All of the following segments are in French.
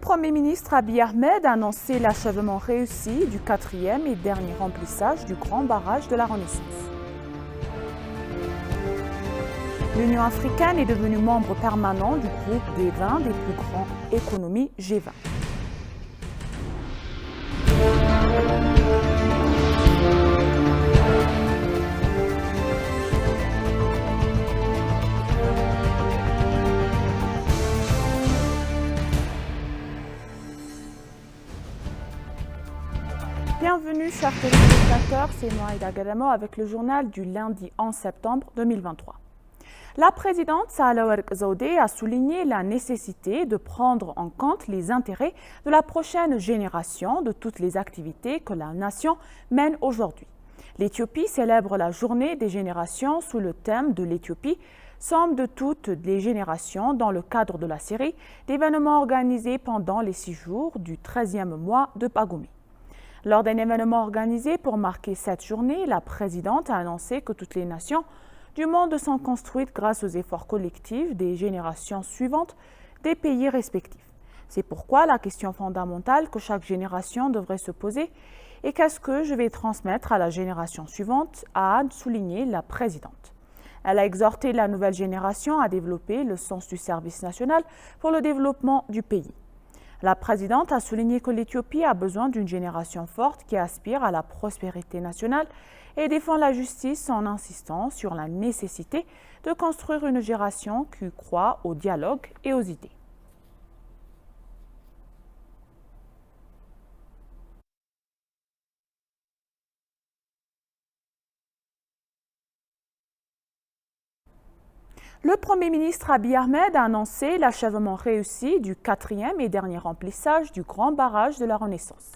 Premier ministre Abiy Ahmed a annoncé l'achèvement réussi du quatrième et dernier remplissage du grand barrage de la Renaissance. L'Union africaine est devenue membre permanent du groupe des 20 des plus grandes économies G20. Bienvenue chers téléspectateurs, c'est Noaïda Gadamo avec le journal du lundi 11 septembre 2023. La présidente Sahle-Work Zewde a souligné la nécessité de prendre en compte les intérêts de la prochaine génération de toutes les activités que la nation mène aujourd'hui. L'Éthiopie célèbre la journée des générations sous le thème de l'Éthiopie, somme de toutes les générations dans le cadre de la série d'événements organisés pendant les 6 jours du 13e mois de Pagumi. Lors d'un événement organisé pour marquer cette journée, la présidente a annoncé que toutes les nations du monde sont construites grâce aux efforts collectifs des générations suivantes des pays respectifs. C'est pourquoi la question fondamentale que chaque génération devrait se poser est qu'est-ce que je vais transmettre à la génération suivante, a souligné la présidente. Elle a exhorté la nouvelle génération à développer le sens du service national pour le développement du pays. La présidente a souligné que l'Éthiopie a besoin d'une génération forte qui aspire à la prospérité nationale et défend la justice en insistant sur la nécessité de construire une génération qui croit au dialogue et aux idées. Le Premier ministre Abiy Ahmed a annoncé l'achèvement réussi du quatrième et dernier remplissage du grand barrage de la Renaissance.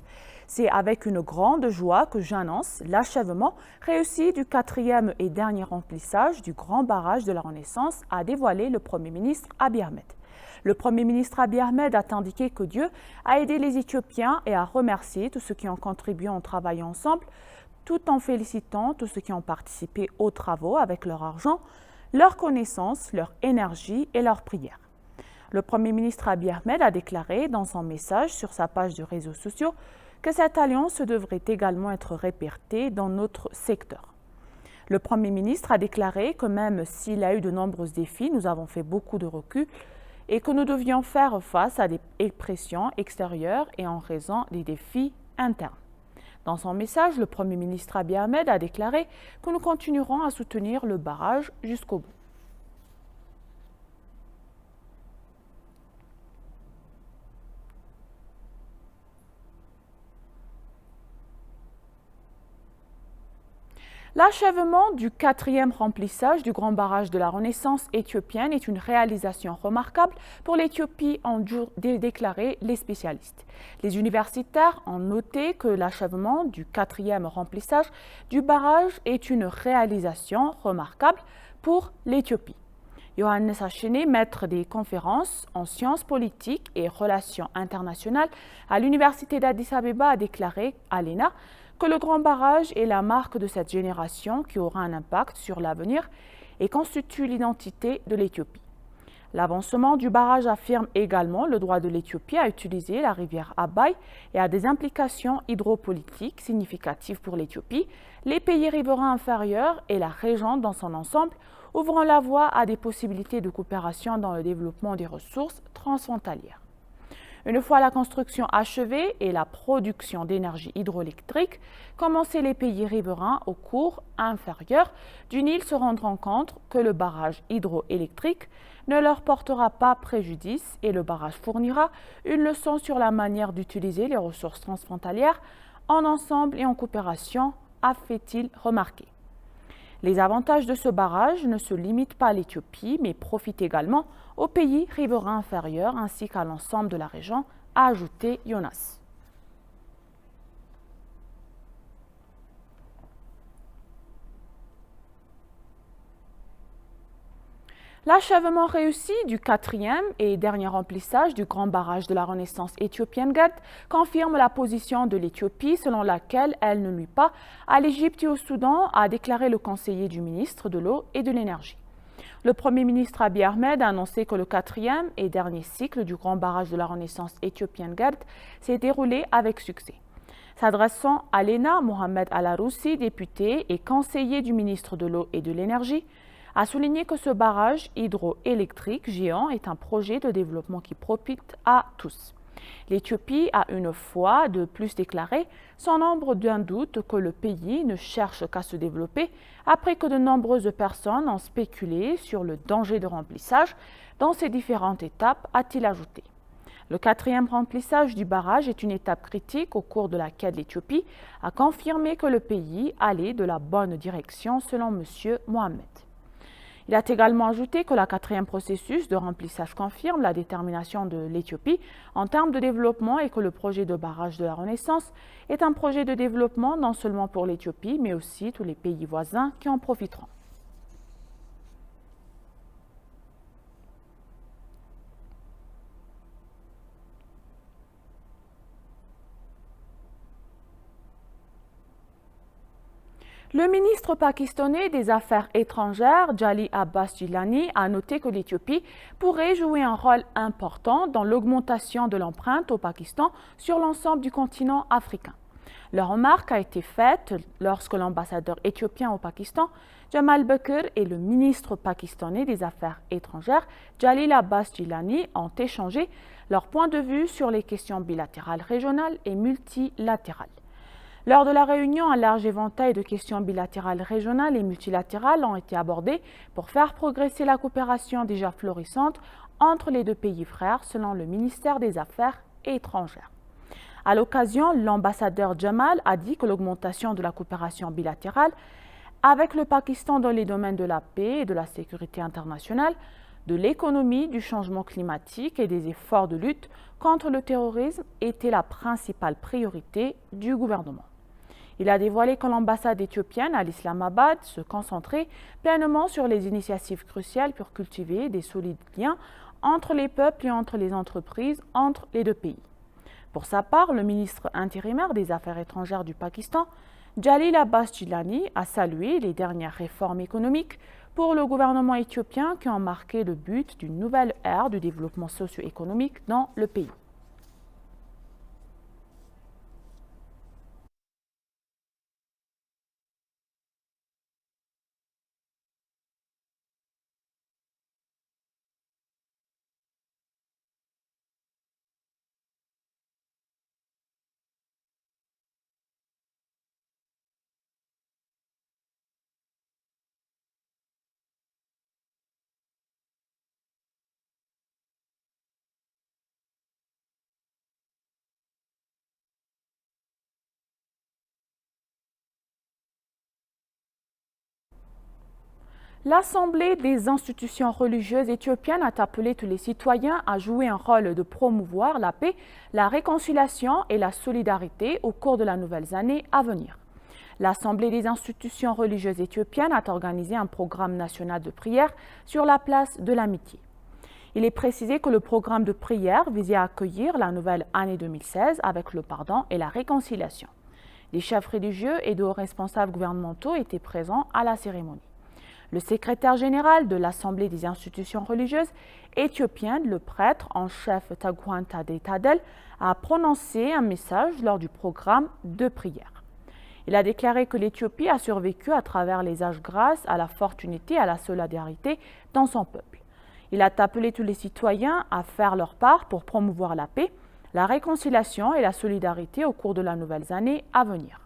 C'est avec une grande joie que j'annonce l'achèvement réussi du quatrième et dernier remplissage du grand barrage de la Renaissance, a dévoilé le Premier ministre Abiy Ahmed. Le Premier ministre Abiy Ahmed a indiqué que Dieu a aidé les Éthiopiens et a remercié tous ceux qui ont contribué en travaillant ensemble, tout en félicitant tous ceux qui ont participé aux travaux avec leur argent, leur connaissance, leur énergie et leur prière. Le Premier ministre Abiy Ahmed a déclaré dans son message sur sa page de réseaux sociaux que cette alliance devrait également être répétée dans notre secteur. Le Premier ministre a déclaré que même s'il a eu de nombreux défis, nous avons fait beaucoup de recul et que nous devions faire face à des pressions extérieures et en raison des défis internes. Dans son message, le Premier ministre Abiy Ahmed a déclaré que nous continuerons à soutenir le barrage jusqu'au bout. L'achèvement du quatrième remplissage du grand barrage de la Renaissance éthiopienne est une réalisation remarquable pour l'Éthiopie, ont déclaré les spécialistes. Les universitaires ont noté que l'achèvement du quatrième remplissage du barrage est une réalisation remarquable pour l'Éthiopie. Yohannes Achene, maître des conférences en sciences politiques et relations internationales à l'université d'Addis Abeba, a déclaré à l'ENA que le grand barrage est la marque de cette génération qui aura un impact sur l'avenir et constitue l'identité de l'Éthiopie. L'avancement du barrage affirme également le droit de l'Éthiopie à utiliser la rivière Abay et a des implications hydropolitiques significatives pour l'Éthiopie, les pays riverains inférieurs et la région dans son ensemble, ouvrant la voie à des possibilités de coopération dans le développement des ressources transfrontalières. Une fois la construction achevée et la production d'énergie hydroélectrique commencée, les pays riverains au cours inférieur du Nil se rendront compte que le barrage hydroélectrique ne leur portera pas préjudice et le barrage fournira une leçon sur la manière d'utiliser les ressources transfrontalières en ensemble et en coopération, a fait-il remarquer. Les avantages de ce barrage ne se limitent pas à l'Éthiopie, mais profitent également aux pays riverains inférieurs ainsi qu'à l'ensemble de la région, a ajouté Jonas. L'achèvement réussi du quatrième et dernier remplissage du grand barrage de la Renaissance éthiopienne GAD confirme la position de l'Éthiopie selon laquelle elle ne nuit pas à l'Égypte et au Soudan, a déclaré le conseiller du ministre de l'Eau et de l'Énergie. Le Premier ministre Abiy Ahmed a annoncé que le quatrième et dernier cycle du grand barrage de la Renaissance éthiopienne GERD s'est déroulé avec succès. S'adressant à l'ENA, Mohamed Al-Aroussi, député et conseiller du ministre de l'Eau et de l'Énergie, a souligné que ce barrage hydroélectrique géant est un projet de développement qui profite à tous. L'Éthiopie a une fois de plus déclaré sans nombre d'un doute que le pays ne cherche qu'à se développer après que de nombreuses personnes ont spéculé sur le danger de remplissage dans ces différentes étapes, a-t-il ajouté. Le quatrième remplissage du barrage est une étape critique au cours de laquelle l'Éthiopie a confirmé que le pays allait de la bonne direction selon M. Mohamed. Il a également ajouté que le quatrième processus de remplissage confirme la détermination de l'Éthiopie en termes de développement et que le projet de barrage de la Renaissance est un projet de développement non seulement pour l'Éthiopie, mais aussi tous les pays voisins qui en profiteront. Le ministre pakistanais des Affaires étrangères, Jalil Abbas Jilani, a noté que l'Éthiopie pourrait jouer un rôle important dans l'augmentation de l'empreinte au Pakistan sur l'ensemble du continent africain. La remarque a été faite lorsque l'ambassadeur éthiopien au Pakistan, Jamal Bakr, et le ministre pakistanais des Affaires étrangères, Jalil Abbas Jilani, ont échangé leurs points de vue sur les questions bilatérales régionales et multilatérales. Lors de la réunion, un large éventail de questions bilatérales régionales et multilatérales ont été abordées pour faire progresser la coopération déjà florissante entre les deux pays frères, selon le ministère des Affaires étrangères. À l'occasion, l'ambassadeur Jamal a dit que l'augmentation de la coopération bilatérale avec le Pakistan dans les domaines de la paix et de la sécurité internationale, de l'économie, du changement climatique et des efforts de lutte contre le terrorisme était la principale priorité du gouvernement. Il a dévoilé que l'ambassade éthiopienne à l'Islamabad se concentrait pleinement sur les initiatives cruciales pour cultiver des solides liens entre les peuples et entre les entreprises entre les deux pays. Pour sa part, le ministre intérimaire des Affaires étrangères du Pakistan, Jalil Abbas Jilani, a salué les dernières réformes économiques pour le gouvernement éthiopien qui ont marqué le but d'une nouvelle ère du développement socio-économique dans le pays. L'Assemblée des institutions religieuses éthiopiennes a appelé tous les citoyens à jouer un rôle de promouvoir la paix, la réconciliation et la solidarité au cours de la nouvelle année à venir. L'Assemblée des institutions religieuses éthiopiennes a organisé un programme national de prière sur la place de l'amitié. Il est précisé que le programme de prière visait à accueillir la nouvelle année 2016 avec le pardon et la réconciliation. Les chefs religieux et de hauts responsables gouvernementaux étaient présents à la cérémonie. Le secrétaire général de l'Assemblée des institutions religieuses éthiopiennes, le prêtre en chef Tagwan Tadei Tadel, a prononcé un message lors du programme de prière. Il a déclaré que l'Éthiopie a survécu à travers les âges grâce à la forte unité et à la solidarité dans son peuple. Il a appelé tous les citoyens à faire leur part pour promouvoir la paix, la réconciliation et la solidarité au cours de la nouvelle année à venir.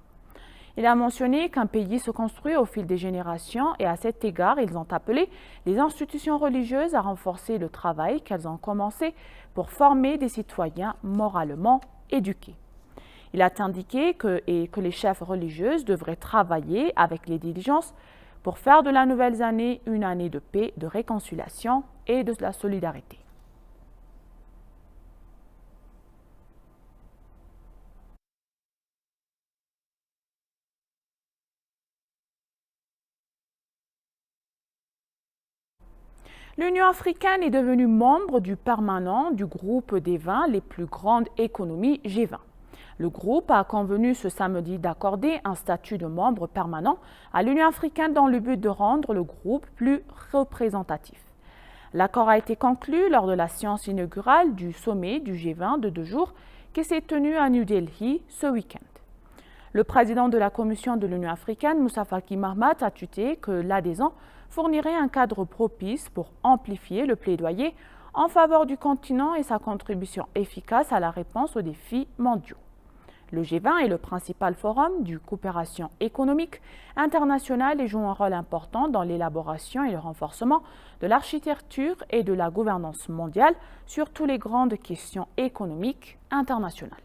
Il a mentionné qu'un pays se construit au fil des générations et à cet égard, ils ont appelé les institutions religieuses à renforcer le travail qu'elles ont commencé pour former des citoyens moralement éduqués. Il a indiqué que les chefs religieux devraient travailler avec les diligences pour faire de la nouvelle année une année de paix, de réconciliation et de la solidarité. L'Union africaine est devenue membre du permanent du groupe des 20 les plus grandes économies G20. Le groupe a convenu ce samedi d'accorder un statut de membre permanent à l'Union africaine dans le but de rendre le groupe plus représentatif. L'accord a été conclu lors de la séance inaugurale du sommet du G20 de 2 jours qui s'est tenu à New Delhi ce week-end. Le président de la Commission de l'Union africaine, Moussa Faki Mahamat, a tué que l'adhésion fournirait un cadre propice pour amplifier le plaidoyer en faveur du continent et sa contribution efficace à la réponse aux défis mondiaux. Le G20 est le principal forum de coopération économique internationale et joue un rôle important dans l'élaboration et le renforcement de l'architecture et de la gouvernance mondiale sur toutes les grandes questions économiques internationales.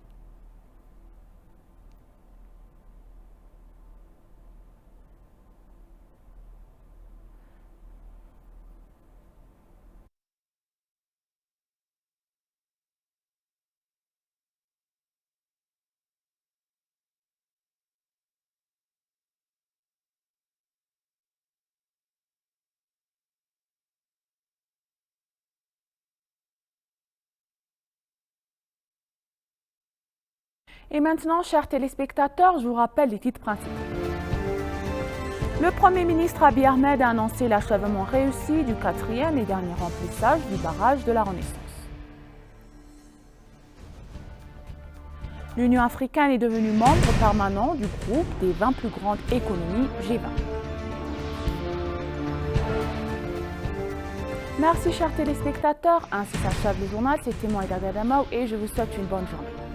Et maintenant, chers téléspectateurs, je vous rappelle les titres principaux. Le Premier ministre Abiy Ahmed a annoncé l'achèvement réussi du 4e et dernier remplissage du barrage de la Renaissance. L'Union africaine est devenue membre permanent du groupe des 20 plus grandes économies G20. Merci chers téléspectateurs, ainsi s'achève le journal, c'était moi Ida Gadamao et je vous souhaite une bonne journée.